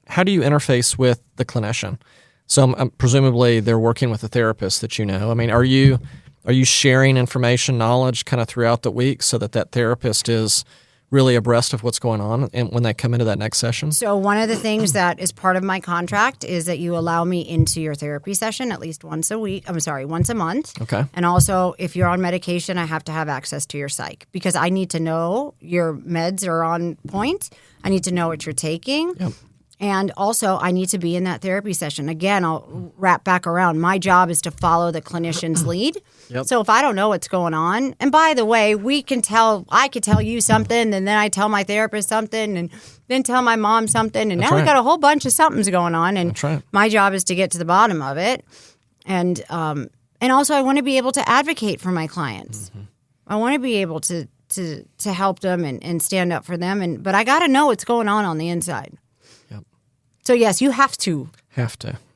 How do you interface with the clinician? So presumably they're working with a therapist that you know. I mean, are you sharing information, knowledge kind of throughout the week so that therapist is really abreast of what's going on and when they come into that next session? So one of the things that is part of my contract is that you allow me into your therapy session at least once a month. Okay. And also, if you're on medication, I have to have access to your psych because I need to know your meds are on point. I need to know what you're taking. Yep. And also, I need to be in that therapy session. Again, I'll wrap back around. My job is to follow the clinician's lead. Yep. So if I don't know what's going on, and by the way, I could tell you something, and then I tell my therapist something, and then tell my mom something, and now we got a whole bunch of somethings going on. And my job is to get to the bottom of it. And also, I want to be able to advocate for my clients. I want to be able to help them and stand up for them. But I got to know what's going on the inside. So, yes, you have to.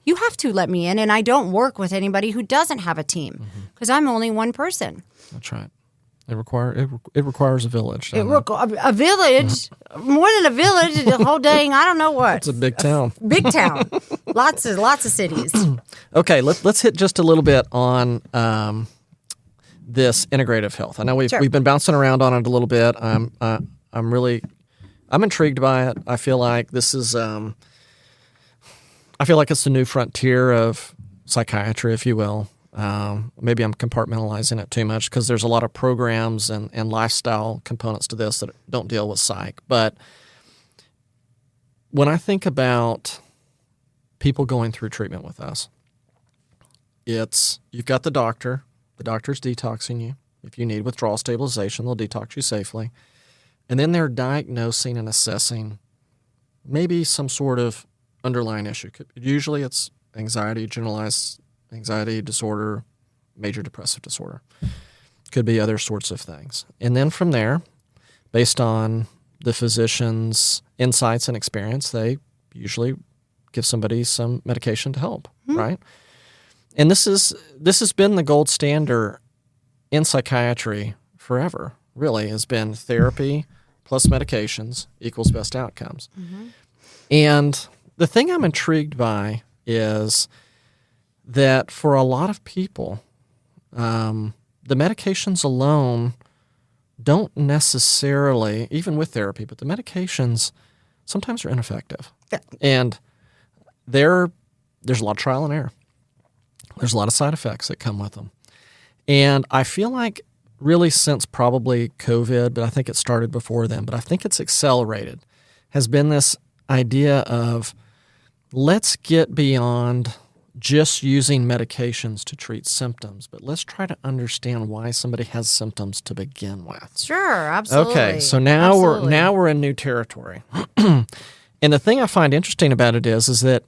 You have to let me in, and I don't work with anybody who doesn't have a team because I'm only one person. That's right. It requires a village. A village? More than a village, the whole dang, I don't know what. It's a big town. Big town. Lots of cities. Okay, let's hit just a little bit on this integrative health. I know we've been bouncing around on it a little bit. I'm intrigued by it. I feel like this is I feel like it's the new frontier of psychiatry, if you will. Maybe I'm compartmentalizing it too much because there's a lot of programs and lifestyle components to this that don't deal with psych. But when I think about people going through treatment with us, you've got the doctor's detoxing you. If you need withdrawal stabilization, they'll detox you safely. And then they're diagnosing and assessing maybe some sort of underlying issue. Usually it's anxiety, generalized anxiety disorder, major depressive disorder. Could be other sorts of things. And then from there, based on the physician's insights and experience, they usually give somebody some medication to help, right? And this has been the gold standard in psychiatry forever, really, has been therapy plus medications equals best outcomes. And the thing I'm intrigued by is that for a lot of people, the medications alone don't necessarily, even with therapy, but the medications sometimes are ineffective. And there's a lot of trial and error. There's a lot of side effects that come with them. And I feel like really since probably COVID, but I think it started before then, but I think it's accelerated, has been this idea of let's get beyond just using medications to treat symptoms, but let's try to understand why somebody has symptoms to begin with. Sure, absolutely. Okay, so now we're in new territory. And the thing I find interesting about it is that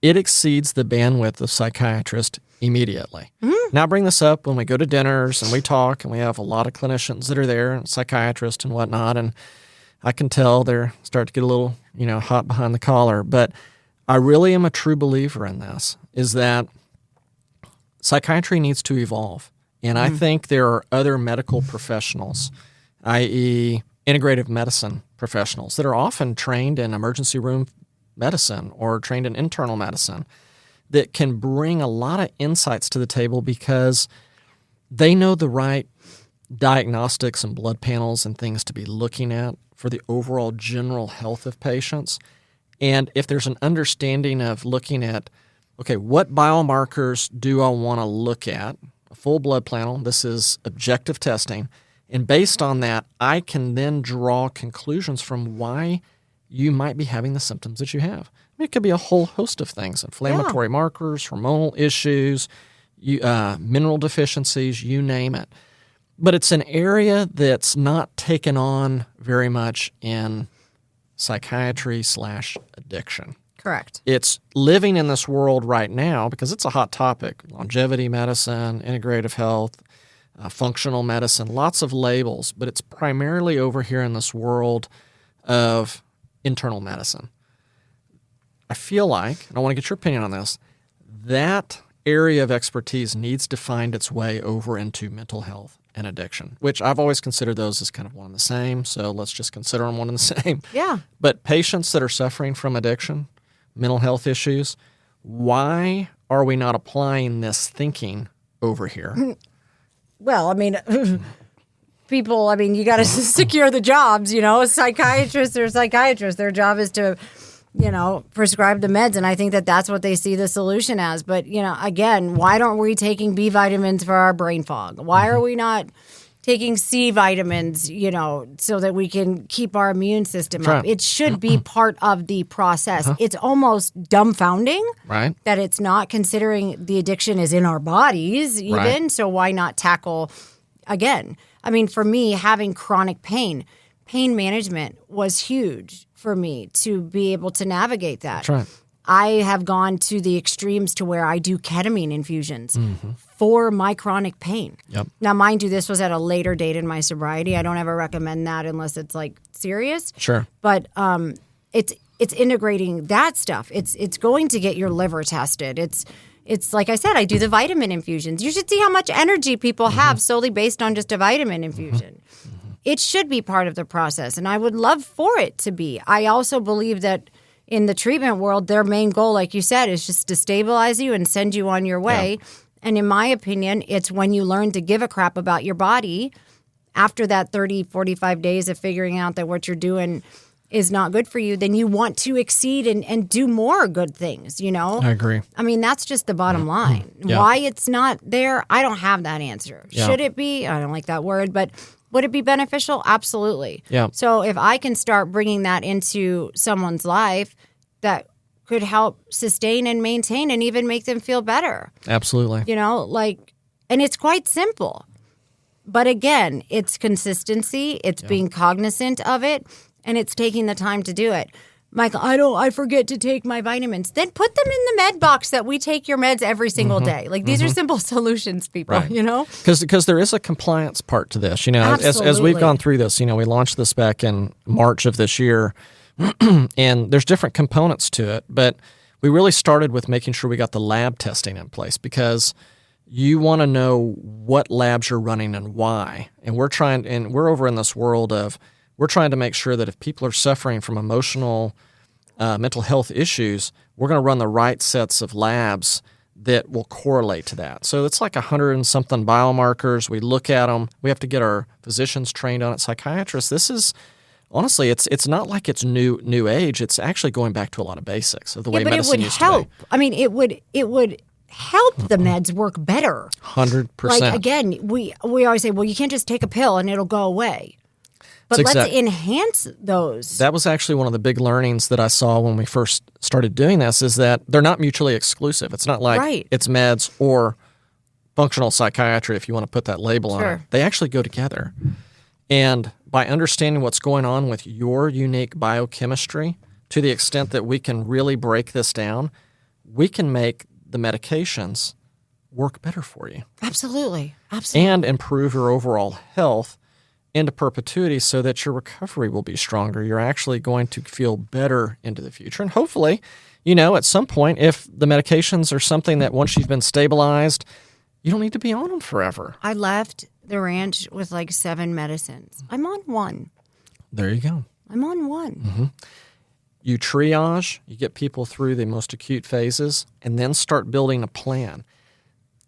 it exceeds the bandwidth of psychiatrists immediately. Mm-hmm. Now I bring this up when we go to dinners and we talk, and we have a lot of clinicians that are there, and psychiatrists and whatnot, and I can tell they're starting to get a little, hot behind the collar. But I really am a true believer in this, is that psychiatry needs to evolve. And I think there are other medical professionals, i.e. integrative medicine professionals, that are often trained in emergency room medicine or trained in internal medicine, that can bring a lot of insights to the table because they know the right diagnostics and blood panels and things to be looking at for the overall general health of patients. And if there's an understanding of looking at, okay, what biomarkers do I want to look at? A full blood panel, this is objective testing. And based on that, I can then draw conclusions from why you might be having the symptoms that you have. I mean, it could be a whole host of things, inflammatory markers, hormonal issues, mineral deficiencies, you name it. But it's an area that's not taken on very much in psychiatry/addiction. Correct. It's living in this world right now because it's a hot topic. Longevity medicine, integrative health, functional medicine, lots of labels, but it's primarily over here in this world of internal medicine. I feel like, and I want to get your opinion on this, that area of expertise needs to find its way over into mental health and addiction, which I've always considered those as kind of one and the same, so let's just consider them one and the same. Yeah. But patients that are suffering from addiction, mental health issues, why are we not applying this thinking over here? Well, I mean, people, you got to secure the jobs, psychiatrists are psychiatrists. Their job is to, prescribe the meds. And I think that that's what they see the solution as. But, again, why don't we taking B vitamins for our brain fog? Why are we not taking C vitamins, so that we can keep our immune system up? It should be part of the process. It's almost dumbfounding that it's not, considering the addiction is in our bodies even. Right. So why not tackle, again, for me, having chronic pain management was huge for me to be able to navigate that. That's right. I have gone to the extremes to where I do ketamine infusions for my chronic pain. Yep. Now, mind you, this was at a later date in my sobriety. I don't ever recommend that unless it's serious. Sure. But it's integrating that stuff. It's going to get your liver tested. It's like I said, I do the vitamin infusions. You should see how much energy people have solely based on just a vitamin infusion. It should be part of the process, and I would love for it to be. I also believe that in the treatment world, their main goal, like you said, is just to stabilize you and send you on your way. Yeah. And in my opinion, it's when you learn to give a crap about your body after that 30, 45 days of figuring out that what you're doing is not good for you, then you want to exceed and do more good things, I agree. That's just the bottom line. Yeah. Why it's not there, I don't have that answer. Yeah. Should it be? I don't like that word, but would it be beneficial? Absolutely. Yeah. So if I can start bringing that into someone's life, that could help sustain and maintain and even make them feel better. Absolutely. And it's quite simple. But again, it's consistency, it's being cognizant of it, and it's taking the time to do it. Michael, I forget to take my vitamins. Then put them in the med box that we take your meds every single day. These are simple solutions, people, right. Because there is a compliance part to this. As we've gone through this, we launched this back in March of this year, and there's different components to it. But we really started with making sure we got the lab testing in place because you want to know what labs you're running and why. And we're over in this world of, we're trying to make sure that if people are suffering from emotional, mental health issues, we're going to run the right sets of labs that will correlate to that. So it's like 100 and something biomarkers. We look at them. We have to get our physicians trained on it, psychiatrists. This is, honestly, it's not like it's new age. It's actually going back to a lot of basics of the way medicine used to be. It would help. It would help the meds work better. 100%. Like, again, we always say, well, you can't just take a pill and it'll go away. But let's enhance those. That was actually one of the big learnings that I saw when we first started doing this, is that they're not mutually exclusive. It's not like it's meds or functional psychiatry, if you want to put that label on it. They actually go together. And by understanding what's going on with your unique biochemistry, to the extent that we can really break this down, we can make the medications work better for you. Absolutely. Absolutely. And improve your overall health into perpetuity so that your recovery will be stronger. You're actually going to feel better into the future. And hopefully, at some point, if the medications are something that once you've been stabilized, you don't need to be on them forever. I left the ranch with like 7 medicines. I'm on 1. There you go. I'm on 1. Mm-hmm. You triage, you get people through the most acute phases, and then start building a plan.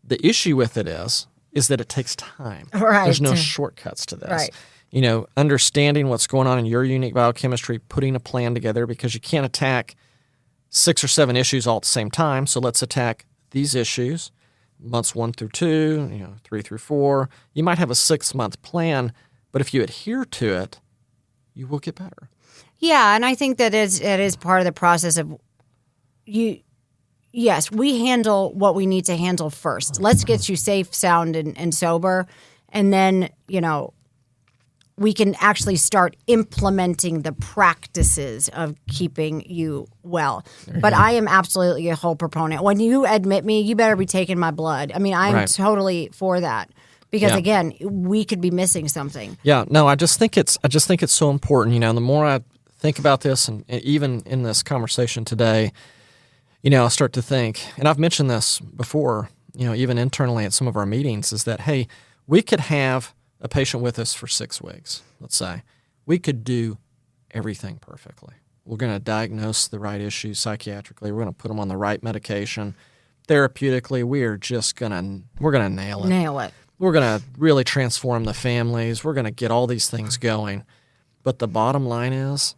The issue with it is that it takes time. Right. There's no shortcuts to this. Right. Understanding what's going on in your unique biochemistry, putting a plan together, because you can't attack 6 or 7 issues all at the same time. So let's attack these issues, months 1 through 2, 3 through 4. You might have a 6-month plan, but if you adhere to it, you will get better. Yeah, and I think that it is part of the process of you. Yes, we handle what we need to handle first. Let's get you safe, sound, and sober. And then, we can actually start implementing the practices of keeping you well. But I am absolutely a whole proponent. When you admit me, you better be taking my blood. I mean, I'm totally for that. Because, again, we could be missing something. Yeah, no, I just think it's so important. The more I think about this, and even in this conversation today, I start to think, and I've mentioned this before, even internally at some of our meetings, is that, hey, we could have a patient with us for 6 weeks, let's say. We could do everything perfectly. We're going to diagnose the right issues psychiatrically. We're going to put them on the right medication. Therapeutically, we're going to nail it. Nail it. We're going to really transform the families. We're going to get all these things going. But the bottom line is,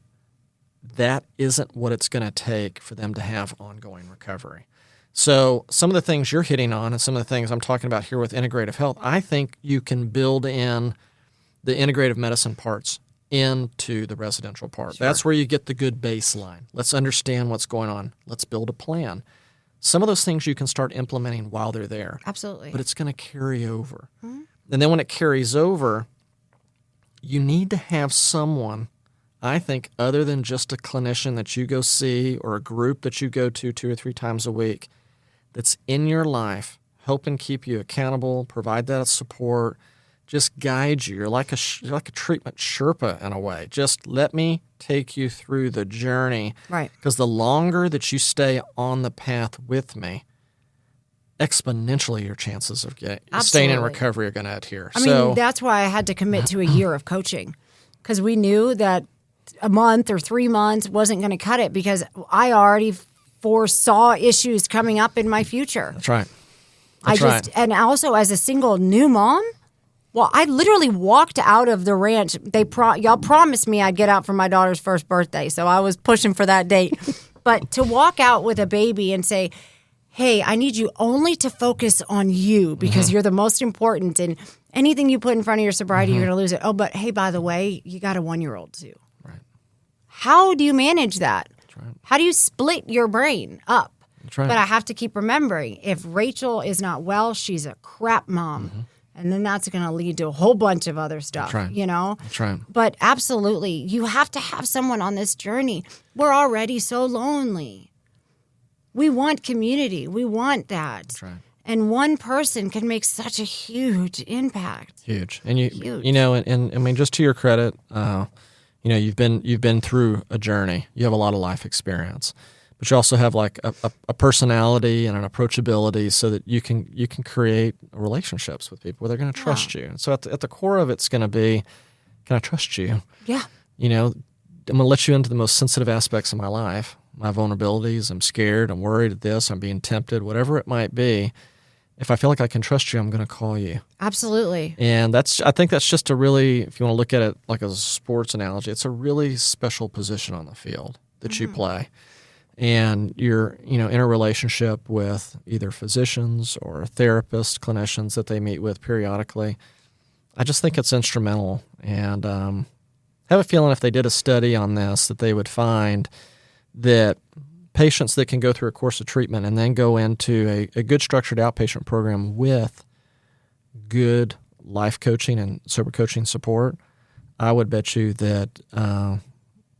that isn't what it's going to take for them to have ongoing recovery. So some of the things you're hitting on and some of the things I'm talking about here with integrative health, I think you can build in the integrative medicine parts into the residential part. Sure. That's where you get the good baseline. Let's understand what's going on. Let's build a plan. Some of those things you can start implementing while they're there. Absolutely. But it's going to carry over. Mm-hmm. And then when it carries over, you need to have someone, I think, other than just a clinician that you go see or a group that you go to 2 or 3 times a week, that's in your life, helping keep you accountable, provide that support, just guide you. You're like a treatment Sherpa in a way. Just let me take you through the journey. Right. Because the longer that you stay on the path with me, exponentially your chances of staying in recovery are going to adhere. I mean, that's why I had to commit to a year of coaching, because we knew that a month or 3 months wasn't going to cut it, because I already foresaw issues coming up in my future. That's right. And also as a single new mom, well, I literally walked out of the ranch. Y'all promised me I'd get out for my daughter's first birthday, so I was pushing for that date. But to walk out with a baby and say, hey, I need you only to focus on you because you're the most important, and anything you put in front of your sobriety, you're going to lose it. Oh, but hey, by the way, you got a 1-year-old too. Right. How do you manage that? That's right. How do you split your brain up? That's right. But I have to keep remembering, if Rachel is not well, she's a crap mom. And then that's going to lead to a whole bunch of other stuff, That's right. That's right. But absolutely, you have to have someone on this journey. We're already so lonely. We want community. We want that. That's right. And one person can make such a huge impact. Huge. And and I mean, just to your credit, you've been through a journey. You have a lot of life experience. But you also have like a personality and an approachability so that you can create relationships with people where they're going to trust you. And so at the core of it's going to be, can I trust you? Yeah. I'm going to let you into the most sensitive aspects of my life, my vulnerabilities. I'm scared. I'm worried at this. I'm being tempted, whatever it might be. If I feel like I can trust you, I'm going to call you. Absolutely. And I think that's just a really, if you want to look at it like as a sports analogy, it's a really special position on the field that you play. and you're, in a relationship with either physicians or therapists, clinicians that they meet with periodically. I just think it's instrumental, and I have a feeling if they did a study on this that they would find that patients that can go through a course of treatment and then go into a good structured outpatient program with good life coaching and sober coaching support, I would bet you that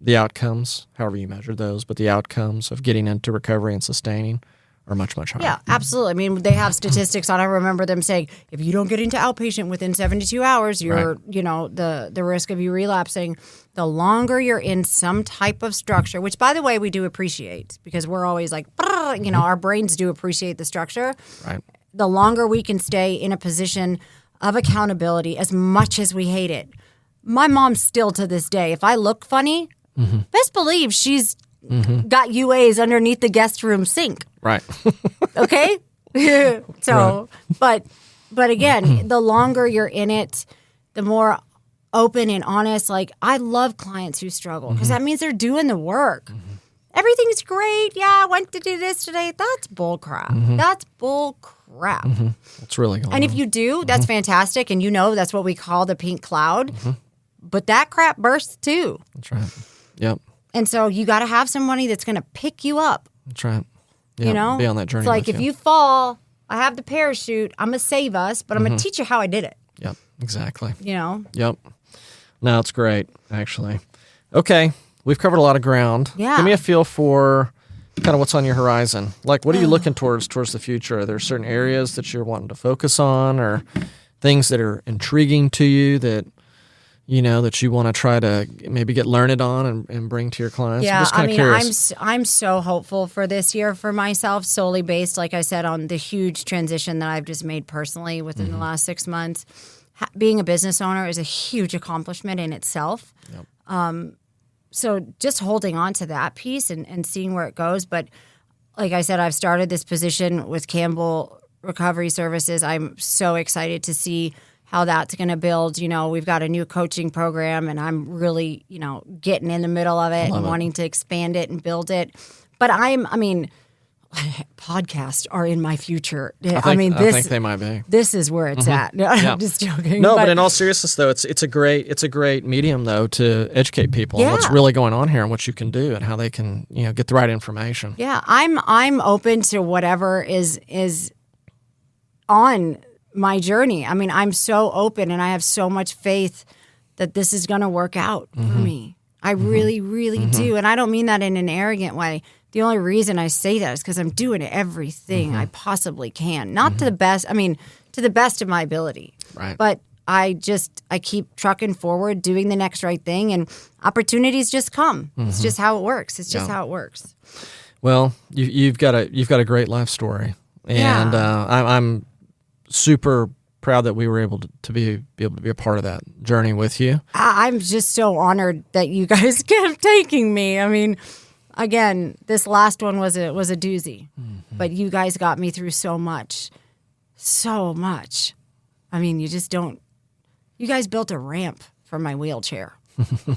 the outcomes, however you measure those, but the outcomes of getting into recovery and sustaining are much, much higher. Yeah, absolutely. I mean, they have statistics on. I remember them saying, if you don't get into outpatient within 72 hours, you're, the risk of you relapsing. The longer you're in some type of structure, which, by the way, we do appreciate because we're always like, our brains do appreciate the structure. Right. The longer we can stay in a position of accountability, as much as we hate it. My mom still to this day, if I look funny, best believe she's got UAs underneath the guest room sink. Right. Okay? So, but again, the longer you're in it, the more open and honest. Like, I love clients who struggle because that means they're doing the work. Everything's great. Yeah, I went to do this today. That's bull crap. That's bull crap. It's really going on. And if you do, that's fantastic. And that's what we call the pink cloud. But that crap bursts too. That's right. Yep. And so you got to have somebody that's going to pick you up. That's right. Yep. Be on that journey. It's like with if you fall, I have the parachute. I'm going to save us, but I'm going to teach you how I did it. Yep. Exactly. Yep. No, it's great, actually. Okay. We've covered a lot of ground. Yeah. Give me a feel for kind of what's on your horizon. Like, what are you looking towards the future? Are there certain areas that you're wanting to focus on, or things that are intriguing to you that that you want to try to maybe get learned on and bring to your clients? Yeah, I'm just kind of curious. I'm so hopeful for this year for myself, solely based, like I said, on the huge transition that I've just made personally within the last 6 months. Being a business owner is a huge accomplishment in itself. Yep. So just holding on to that piece and seeing where it goes. But like I said, I've started this position with Campbell Recovery Services. I'm so excited to see how that's going to build. We've got a new coaching program, and I'm really, getting in the middle of it and wanting to expand it and build it. But podcasts are in my future. I think they might be. This is where it's at. No, I'm just joking. No, but in all seriousness, though, it's a great medium, though, to educate people on what's really going on here and what you can do and how they can, get the right information. Yeah, I'm open to whatever is on my journey. I'm so open, and I have so much faith that this is going to work out for me. I really, really do. And I don't mean that in an arrogant way. The only reason I say that is because I'm doing everything I possibly can. Not to the best, to the best of my ability. Right. But I keep trucking forward, doing the next right thing, and opportunities just come. It's just how it works. It's just how it works. Well, you've got a great life story. And I'm super proud that we were able to be a part of that journey with you. I'm just so honored that you guys kept taking me. Again, this last one was a doozy, but you guys got me through so much. You just don't. You guys built a ramp for my wheelchair.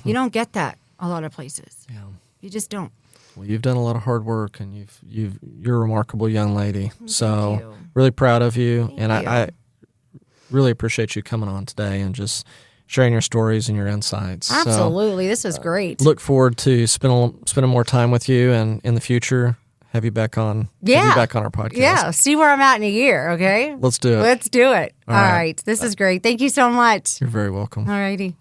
You don't get that a lot of places. Yeah, you just don't. Well, you've done a lot of hard work, and you're a remarkable young lady. So really proud of you, and I really appreciate you coming on today and just sharing your stories and your insights. Absolutely. This is great. Look forward to spending more time with you, and in the future, have you back on our podcast. Yeah, see where I'm at in a year, okay? Let's do it. All right. This is great. Thank you so much. You're very welcome. All righty.